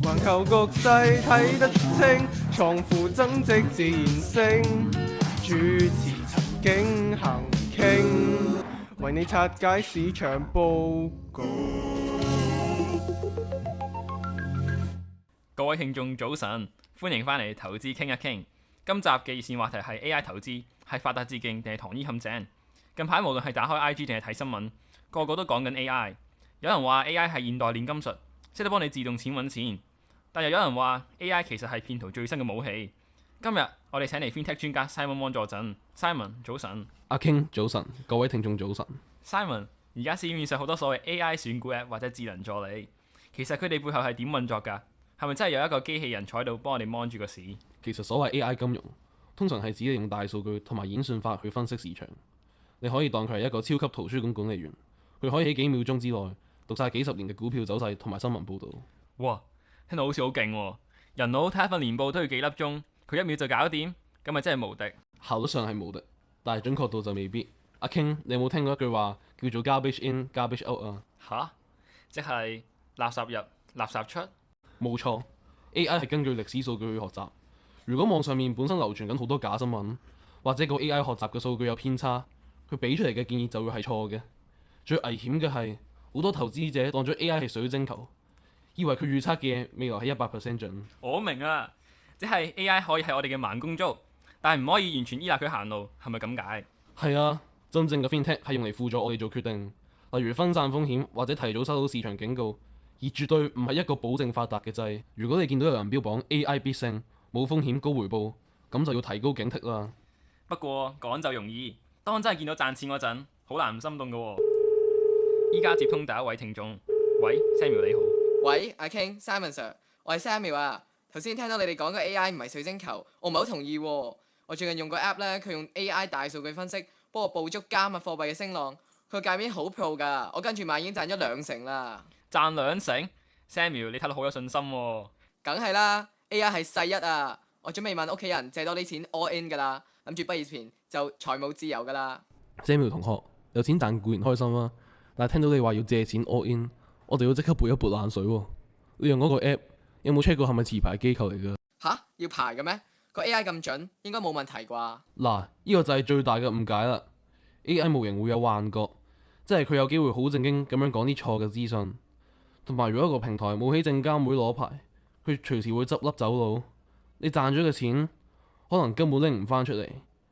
環球局勢睇得清，創富增值自然升。主持曾經行傾，為你拆解市場報告。各位聽眾早晨，歡迎翻嚟投資傾一傾。今集嘅熱線話題係 AI 投資，係發達致敬定係糖衣陷阱？近排無論係打開 IG 定係睇新聞，個個都講緊 AI。有人話 AI 係現代煉金術，識得幫你自動錢揾錢，但又有人話 AI 其實係騙徒最新嘅武器。今日我哋請嚟 FinTech 專家 Simon Wong 坐陣。Simon 早晨，阿 King 早晨，各位聽眾早晨。Simon， 而家市面上好多所謂 AI 選股 App 或者智能助理，其實佢哋背後係點運作㗎？係咪真係有一個機器人坐喺度幫我哋 mon 住個市？其實所謂 AI 金融，通常係指利用大數據同埋演算法去分析市場。你可以當佢係一個超級圖書館管理員，佢可以喺幾秒鐘之內讀晒幾十年嘅股票走勢同埋新聞報導。哇，聽到好似好勁喎！人腦睇一份年報都要幾粒鐘，佢1秒就搞掂，咁咪真係無敵。效率上係無敵，但係準確度就未必。阿 King，你有冇聽過一句話叫做 garbage in, garbage out 啊？吓？即係垃圾入，垃圾出？冇錯 ，AI 係根據歷史數據去學習。如果網上面本身流傳緊好多假新聞，或者個 AI 學習嘅數據有偏差，佢俾出嚟嘅建議就會係錯嘅。最危險嘅係好多投資者當咗 AI 係水晶球，以為佢預測嘅未來係100% 準。我明啊，即係 AI 可以係我哋嘅盲公竹，但係唔可以完全依賴佢行路，係咪咁解？係啊，真正嘅 FinTech 係用嚟輔助我哋做決定，例如分散風險或者提早收到市場警告，而絕對唔係一個保證發達嘅掣。如果你見到有人標榜 AI 必勝、冇風險高回報，咁就要提高警惕啦。不過講就容易，當真係見到賺錢嗰陣，好難唔心動㗎喎。依家接通第一位聽眾，喂 Samuel 你好。喂，阿 King Simon Sir， 我係 Samuel 啊。頭先聽到你哋講嘅 AI 唔係水晶球，我唔係好同意喎。我最近用個 app 咧，佢用 AI 大數據分析，幫我捕捉加密貨幣嘅升浪。佢個界面好 pro 㗎，我跟住買已經賺咗2成啦。賺2成 ？Samuel 你睇到好有信心喎。梗係啦 ，AI 係世一啊！我準備問屋企人借多啲錢 all in 㗎啦，諗住畢業前就財務自由㗎啦。Samuel 同學，有錢賺固然開心啦，但係聽到你話要借錢 all in，我哋要即刻撥一撥冷水喎。你用嗰個 app 有冇 check 過係咪持牌機構嚟㗎？吓？要排嘅咩？個 AI 咁準，應該冇問題啩？嗱，呢個就係最大嘅誤解啦。AI 模型會有幻覺，即係佢有機會好正經咁樣講啲錯嘅資訊，同埋如果一個平台冇喺證監會攞牌，佢隨時會執笠走佬。你賺咗嘅錢可能根本拎唔翻出嚟，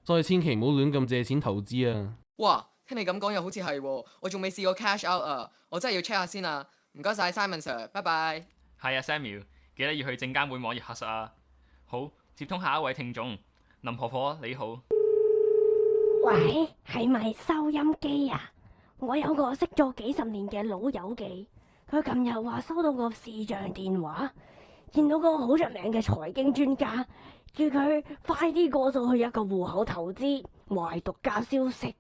所以千祈唔好亂咁借錢投資啊！哇，聽你咁講又好似係喎，我仲未試過 cash out 啊，我真係要 check 下先啊！唔該晒 Simon Sir， 拜拜。係啊 Samuel， 記得要去證監會網頁核實啊。好，接通下一位聽眾，林婆婆你好。喂，係咪收音機啊？我有個識咗幾十年嘅老友記，佢琴日話收到個視像電話，見到個好出名嘅財經專家，叫佢快啲過到去一個戶口投資，話係獨家消息。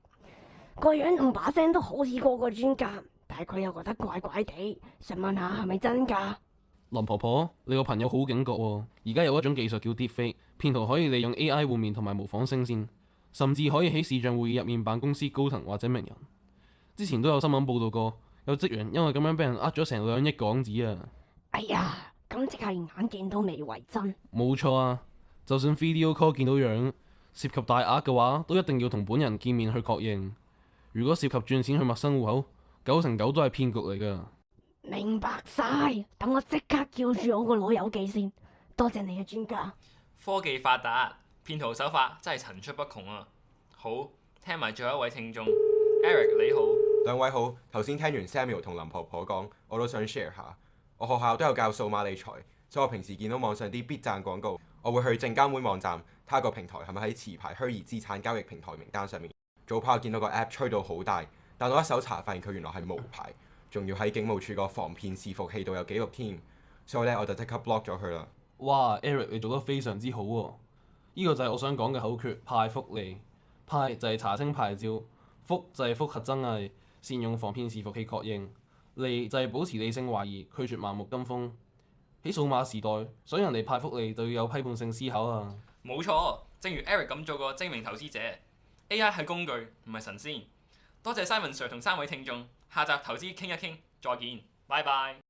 個樣同把聲都好似嗰個專家，但係佢又覺得怪怪地，想問下係咪真㗎？林婆婆，你個朋友好警覺喎！而家有一種技術叫 Deepfake，騙徒可以利用 AI 換面同埋模仿聲線，甚至可以喺視像會議入面扮公司高層或者名人。之前都有新聞報道過，有職員因為咁樣俾人呃咗成2億港紙啊！哎呀，咁即係眼見都未為真。冇錯啊，就算 video call 見到樣，涉及大額嘅話，都一定要同本人見面去確認。如果涉及轉錢去陌生戶口，9成9都係騙局嚟㗎。明白晒，等我即刻叫住我個老友記先。多謝你嘅專家。科技發達，騙徒手法真係層出不窮啊！好，聽埋最後一位聽眾 Eric 你好。兩位好，頭先聽完 Samuel 同林婆婆講，我都想 share 下。我學校都有教數碼理財，所以我平時見到網上啲必讚廣告，我會去證監會網站睇下個平台係咪喺持牌虛擬資產交易平台名單上面。早排我見到個 app 吹到好大，但我一搜查發現佢原來係無牌，仲要喺警務處個防騙伺服器度有記錄添，所以咧我就即刻 block 咗佢啦。哇 ，Eric 你做得非常之好喎！呢個就係我想講嘅口訣：派福利。派就係查清牌照，福就係複核真偽，善用防騙伺服器確認，利就係保持理性懷疑，拒絕盲目跟風。喺數碼時代，想人哋派福利就要有批判性思考啊！冇錯，正如 Eric 咁做個精明投資者 ，AI 係工具，唔係神仙。多謝 Simon Sir 同3位聽眾，下集投資傾一傾，再見，拜拜。